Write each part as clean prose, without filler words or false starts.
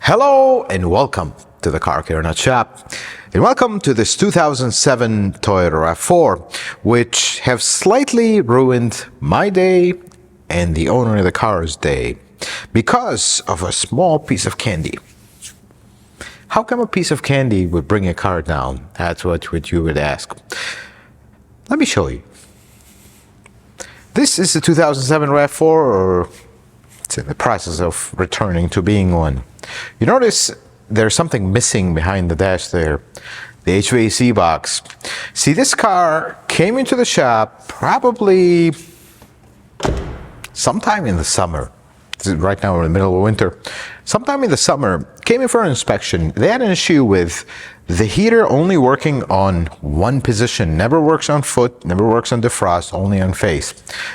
Hello and welcome to the Car Care Nut Shop, and welcome to this 2007 Toyota RAV4, which have slightly ruined my day and the owner of the car's day because of a small piece of candy. How come a piece of candy would bring a car down? That's what you would ask. Let me show you. This is the 2007 RAV4, or it's in the process of returning to being one. You notice there's something missing behind the dash there, the HVAC box. See, this car came into the shop probably sometime in the summer. Right now we're in the middle of winter. Sometime in the summer, came in for an inspection. They had an issue with the heater only working on one position. Never works on foot, never works on defrost, only on face.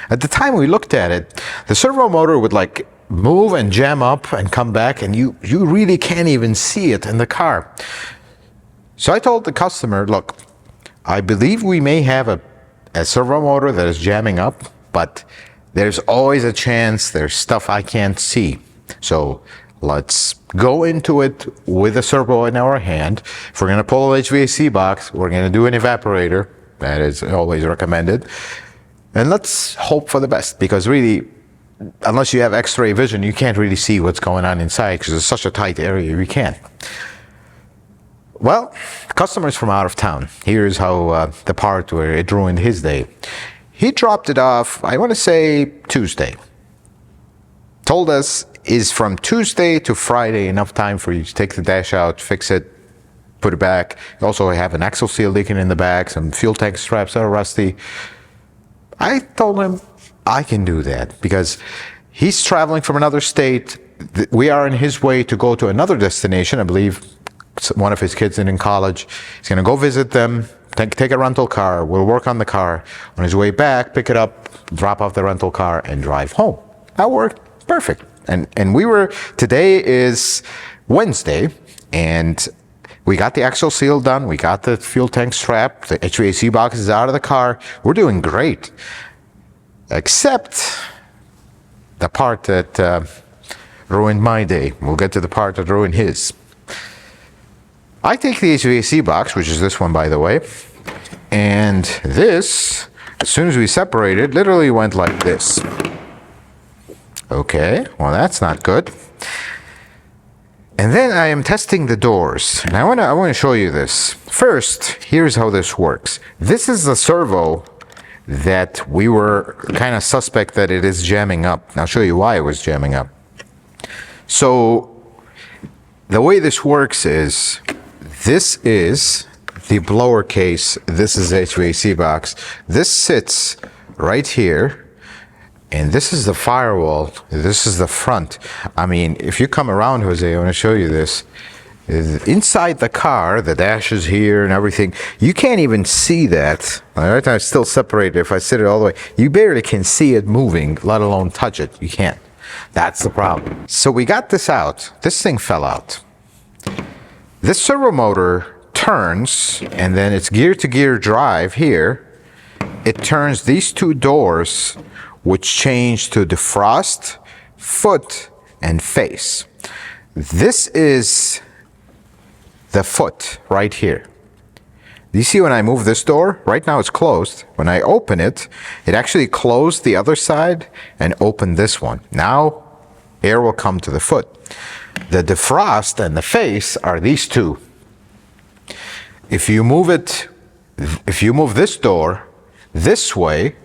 At the time we looked at it, the servo motor would like move and jam up and come back, and you really can't even see it in the car. So I told the customer, look, I believe we may have a servo motor that is jamming up, but there's always a chance there's stuff I can't see. So let's go into it with a servo in our hand. If we're gonna pull an HVAC box, we're gonna do an evaporator. That is always recommended. And let's hope for the best, because really, unless you have x-ray vision, you can't really see what's going on inside because it's such a tight area, you can't. Well, the customer's from out of town. Here's how the part where it ruined his day. He dropped it off, I want to say Tuesday. Told us is from Tuesday to Friday enough time for you to take the dash out, fix it, put it back. You also have an axle seal leaking in the back, some fuel tank straps that are rusty. I told him I can do that because he's traveling from another state. We are in his way to go to another destination. I believe one of his kids is in college. He's going to go visit them, take a rental car. We'll work on the car. On his way back, pick it up, drop off the rental car, and drive home. That worked perfect. And today is Wednesday, and we got the axle seal done. We got the fuel tank strap. The HVAC box is out of the car. We're doing great. Except the part that ruined my day. We'll get to the part that ruined his. I take the HVAC box, which is this one, by the way, and this, as soon as we separate it, literally went like this. Okay, well, that's not good. And then I am testing the doors, and I want to show you this. First, here's how this works. This is the servo that we were kind of suspect that it is jamming up. And I'll show you why it was jamming up. So the way this works is, this is the blower case, this is the HVAC box. This sits right here, and this is the firewall, this is the front. I mean, if you come around, Jose, I want to show you this. Inside the car, the dash is here and everything. You can't even see that. Right now, it's still separated. If I sit it all the way, you barely can see it moving, let alone touch it. You can't. That's the problem. So we got this out. This thing fell out. This servo motor turns, and then it's gear-to-gear drive here. It turns these two doors, which change to defrost, foot, and face. This is the foot right here. Do you see when I move this door? Right now it's closed. When I open it, it actually closed the other side and opened this one. Now air will come to the foot. The defrost and the face are these two. If you move this door this way,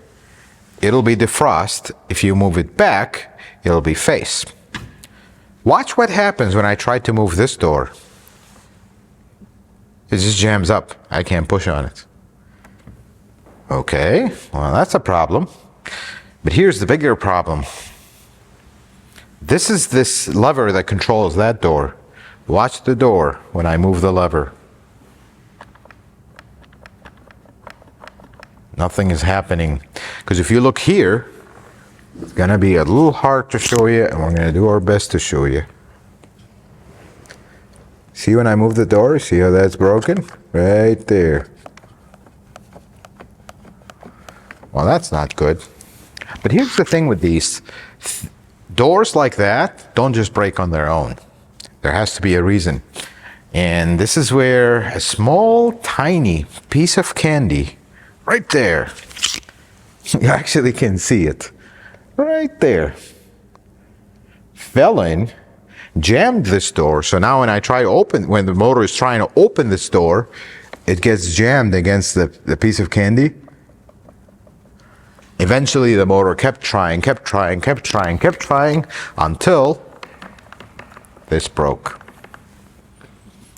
it'll be defrost. If you move it back, it'll be face. Watch what happens when I try to move this door. It just jams up. I can't push on it. Okay, well, that's a problem. But here's the bigger problem. This is this lever that controls that door. Watch the door when I move the lever. Nothing is happening. Because if you look here, it's going to be a little hard to show you, and we're going to do our best to show you. See when I move the door? See how that's broken? Right there. Well, that's not good. But here's the thing with these. Doors like that don't just break on their own. There has to be a reason. And this is where a small, tiny piece of candy, right there, you actually can see it, right there, fell in, jammed this door. So now when I try to open, when the motor is trying to open this door, it gets jammed against the piece of candy. Eventually the motor kept trying until this broke.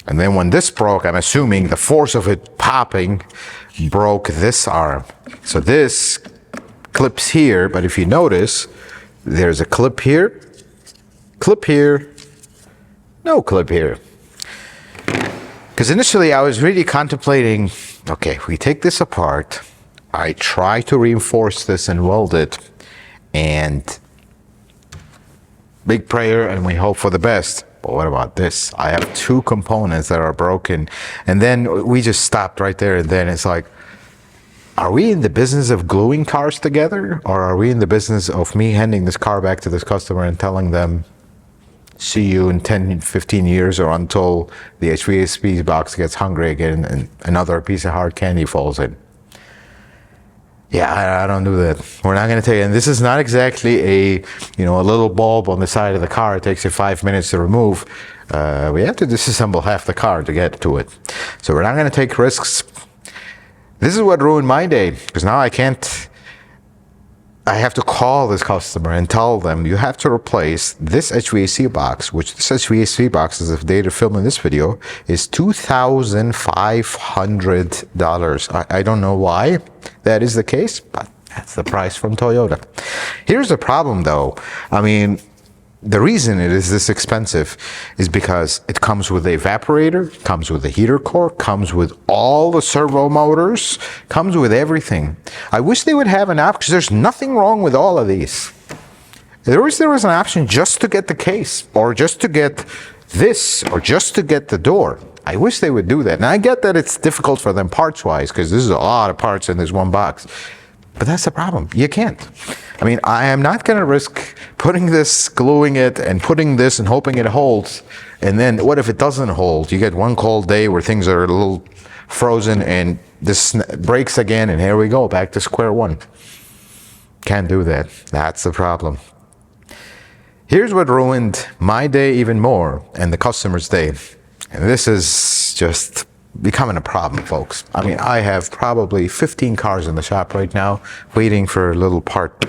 And then when this broke, I'm assuming the force of it popping broke this arm. So this clips here, but if you notice, there's a clip here, no clip here. Because initially I was really contemplating, okay, if we take this apart, I try to reinforce this and weld it, and big prayer and we hope for the best. But what about this? I have two components that are broken. And then we just stopped right there. And then it's like, are we in the business of gluing cars together? Or are we in the business of me handing this car back to this customer and telling them, see you in 10, 15 years, or until the HVAC box gets hungry again and another piece of hard candy falls in? Yeah, I don't do that. We're not going to tell you. And this is not exactly a little bulb on the side of the car. It takes you 5 minutes to remove. We have to disassemble half the car to get to it. So we're not going to take risks. This is what ruined my day, because now I have to call this customer and tell them, you have to replace this HVAC box, which this HVAC box, as of data filming this video, is $2,500. I don't know why that is the case, but that's the price from Toyota. Here's the problem though. I mean, the reason it is this expensive is because it comes with the evaporator, comes with the heater core, comes with all the servo motors, comes with everything. I wish they would have an option, because there's nothing wrong with all of these. There was an option just to get the case, or just to get this, or just to get the door. I wish they would do that. And I get that it's difficult for them parts-wise, because this is a lot of parts in this one box. But that's the problem. You can't. I mean, I am not going to risk putting this, gluing it, and putting this and hoping it holds. And then what if it doesn't hold? You get one cold day where things are a little frozen and this breaks again, and here we go, back to square one. Can't do that. That's the problem. Here's what ruined my day even more, and the customer's day. And this is just becoming a problem, folks. I mean, I have probably 15 cars in the shop right now waiting for a little part.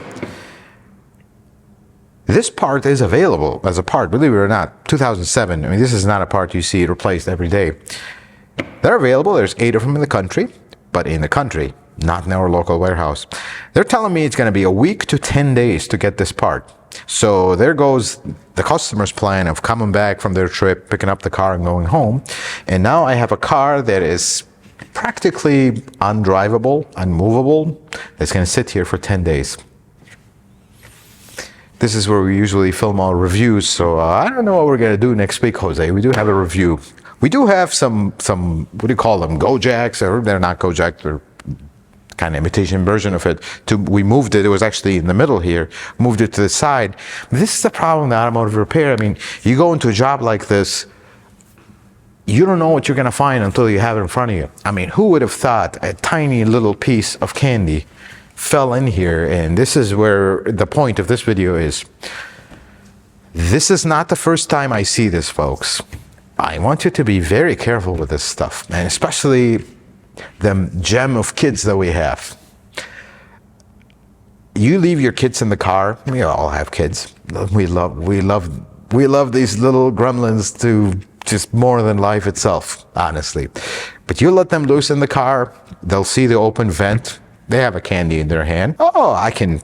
This part is available as a part, believe it or not, 2007. I mean, this is not a part you see replaced every day. They're available. There's 8 of them in the country, but in the country, not in our local warehouse. They're telling me it's going to be a week to 10 days to get this part. So there goes the customer's plan of coming back from their trip, picking up the car and going home. And now I have a car that is practically undrivable, unmovable, that's going to sit here for 10 days. This is where we usually film our reviews. So I don't know what we're going to do next week, Jose. We do have a review. We do have some what do you call them? Go jacks, or they're not go jacks, they're kind of imitation version of it. We moved it. It was actually in the middle here. Moved it to the side. This is the problem with automotive repair. I mean, you go into a job like this, you don't know what you're going to find until you have it in front of you. I mean, who would have thought a tiny little piece of candy fell in here? And this is where the point of this video is. This is not the first time I see this, folks. I want you to be very careful with this stuff, and especially the gem of kids that we have. You leave your kids in the car. We all have kids. We love these little gremlins to just more than life itself, honestly. But you let them loose in the car, they'll see the open vent. They have a candy in their hand. Oh, I can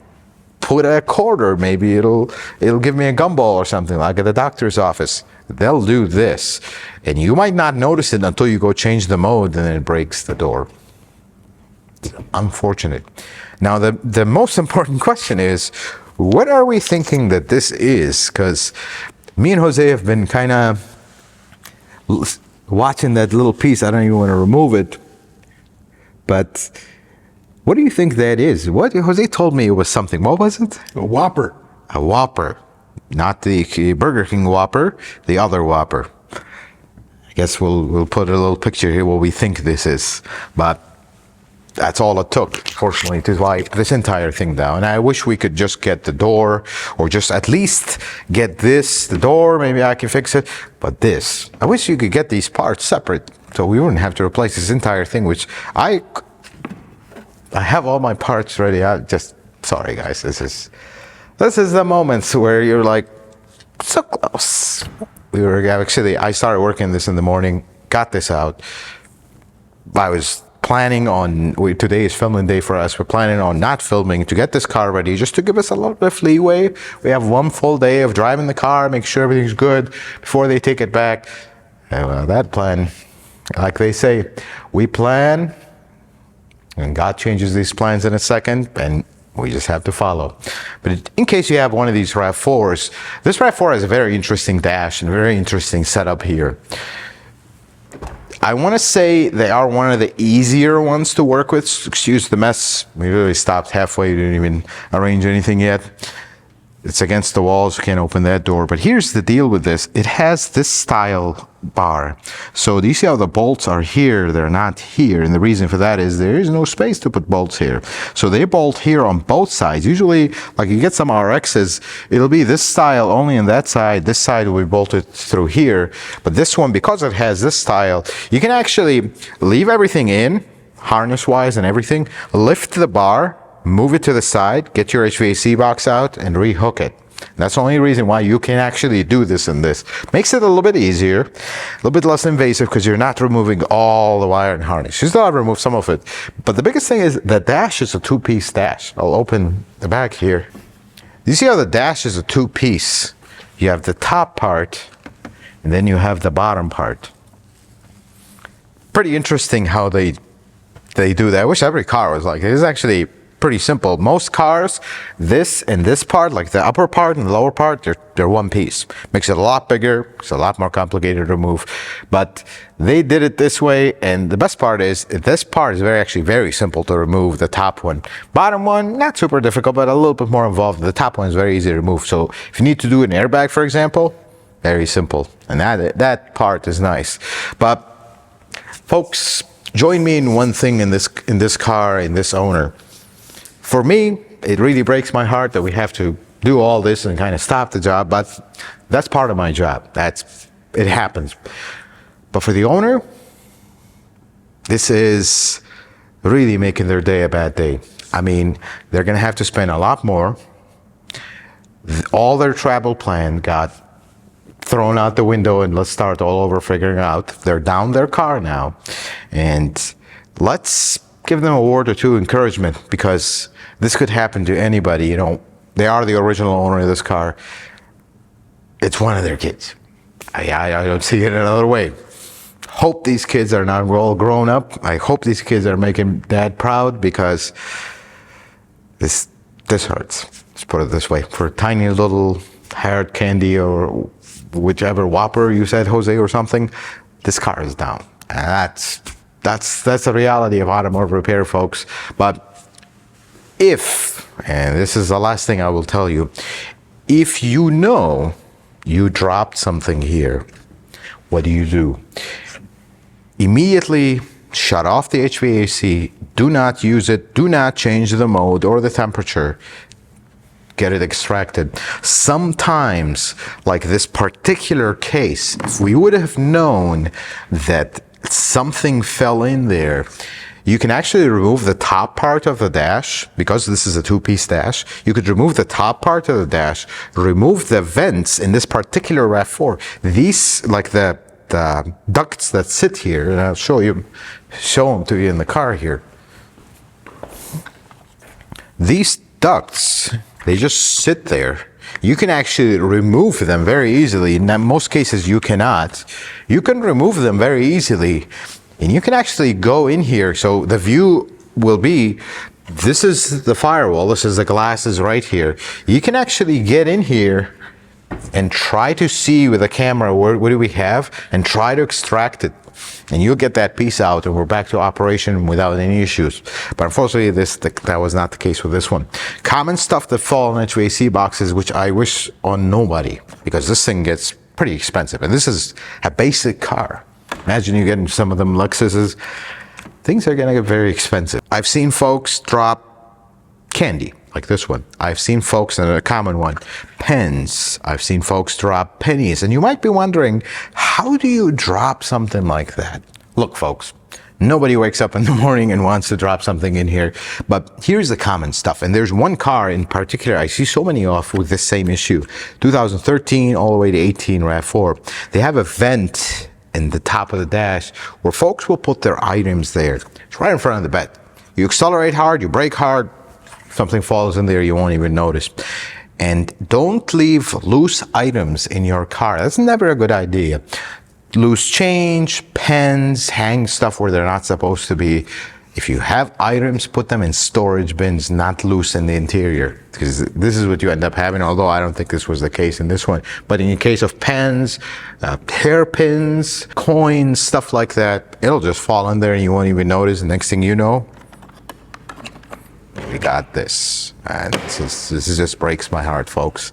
put a quarter. Maybe it'll give me a gumball or something, like at the doctor's office. They'll do this, and you might not notice it until you go change the mode, and then it breaks the door. It's unfortunate. Now, the most important question is, what are we thinking that this is? Because me and Jose have been kind of watching that little piece. I don't even want to remove it, but what do you think that is? What Jose told me it was something. What was it? A Whopper. A Whopper. Not the Burger King Whopper, the other Whopper. I guess we'll put a little picture here what we think this is, but that's all it took, fortunately, to wipe this entire thing down. And I wish we could just get the door, or just at least get the door, maybe I can fix it. But this, I wish you could get these parts separate so we wouldn't have to replace this entire thing, which I have all my parts ready. Sorry guys, this is the moments where you're like, so close. I started working this in the morning, got this out. I was planning on, today is filming day for us. We're planning on not filming to get this car ready, just to give us a little bit of leeway. We have one full day of driving the car, make sure everything's good before they take it back. And well, that plan, like they say, we plan and God changes these plans in a second, and we just have to follow. But in case you have one of these RAV4s, this RAV4 has a very interesting dash and very interesting setup here. I want to say they are one of the easier ones to work with. Excuse the mess. We really stopped halfway. We didn't even arrange anything yet. It's against the walls. You can't open that door. But here's the deal with this. It has this style bar. So do you see how the bolts are here? They're not here. And the reason for that is there is no space to put bolts here. So they bolt here on both sides. Usually, like you get some RXs, it'll be this style only on that side. This side will be bolted through here. But this one, because it has this style, you can actually leave everything in, harness-wise and everything, lift the bar, move it to the side, get your HVAC box out, and rehook it. That's the only reason why you can actually do this in this. Makes it a little bit easier, a little bit less invasive, because you're not removing all the wire and harness. You still have to remove some of it. But the biggest thing is the dash is a two-piece dash. I'll open the back here. You see how the dash is a two-piece? You have the top part, and then you have the bottom part. Pretty interesting how they do that. I wish every car was like it. It's actually pretty simple. Most cars, this and this part, like the upper part and the lower part, they're one piece. Makes it a lot bigger. It's a lot more complicated to remove. But they did it this way, and the best part is this part is actually very simple to remove. The top one, bottom one, not super difficult, but a little bit more involved. The top one is very easy to remove. So if you need to do an airbag, for example, very simple. And that part is nice. But folks, join me in one thing in this car, in this owner. For me, it really breaks my heart that we have to do all this and kind of stop the job, but that's part of my job. It happens. But for the owner, this is really making their day a bad day. I mean, they're going to have to spend a lot more. All their travel plan got thrown out the window, and let's start all over figuring out. They're down their car now, and let's give them a word or two of encouragement, because this could happen to anybody. You know, they are the original owner of this car. It's one of their kids. I don't see it another way. Hope these kids are not all grown up. I hope these kids are making dad proud, because this hurts. Let's put it this way. For a tiny little hard candy or whichever Whopper you said, Jose, or something, this car is down. And that's the reality of automotive repair, folks. But and this is the last thing I will tell you, if you know you dropped something here, what do? Immediately shut off the HVAC. Do not use it. Do not change the mode or the temperature. Get it extracted. Sometimes, like this particular case, if we would have known that something fell in there, you can actually remove the top part of the dash. Because this is a two-piece dash, you could remove the top part of the dash, remove the vents in this particular RAV4. These, like the ducts that sit here, and I'll show them to you in the car here. These ducts, they just sit there. You can actually remove them very easily. In most cases, you cannot. You can remove them very easily, and you can actually go in here. So the view will be, this is the firewall. This is the glasses right here. You can actually get in here and try to see with the camera what do we have and try to extract it. And you'll get that piece out and we're back to operation without any issues. But unfortunately, that was not the case with this one. Common stuff that fall on HVAC boxes, which I wish on nobody, because this thing gets pretty expensive. And this is a basic car. Imagine you getting some of them Lexuses. Things are gonna get very expensive. I've seen folks drop candy, like this one. I've seen folks, and a common one, pens. I've seen folks drop pennies. And you might be wondering, how do you drop something like that? Look, folks, nobody wakes up in the morning and wants to drop something in here. But here's the common stuff. And there's one car in particular, I see so many off with this same issue. 2013 all the way to 18 RAV4. They have a vent in the top of the dash where folks will put their items there. It's right in front of the bed. You accelerate hard, you brake hard, something falls in there, you won't even notice. And don't leave loose items in your car. That's never a good idea. Loose change, pens, hang stuff where they're not supposed to be. If you have items, put them in storage bins, not loose in the interior, because this is what you end up having, although I don't think this was the case in this one. But in the case of pens, hairpins, coins, stuff like that, it'll just fall in there and you won't even notice. The next thing you know, we got this. And this just breaks my heart, folks.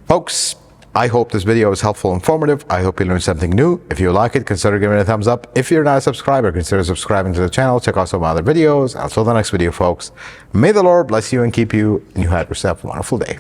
Folks, I hope this video was helpful and informative. I hope you learned something new. If you like it, consider giving it a thumbs up. If you're not a subscriber, consider subscribing to the channel. Check out some other videos. Until the next video, folks, may the Lord bless you and keep you, and you have yourself a wonderful day.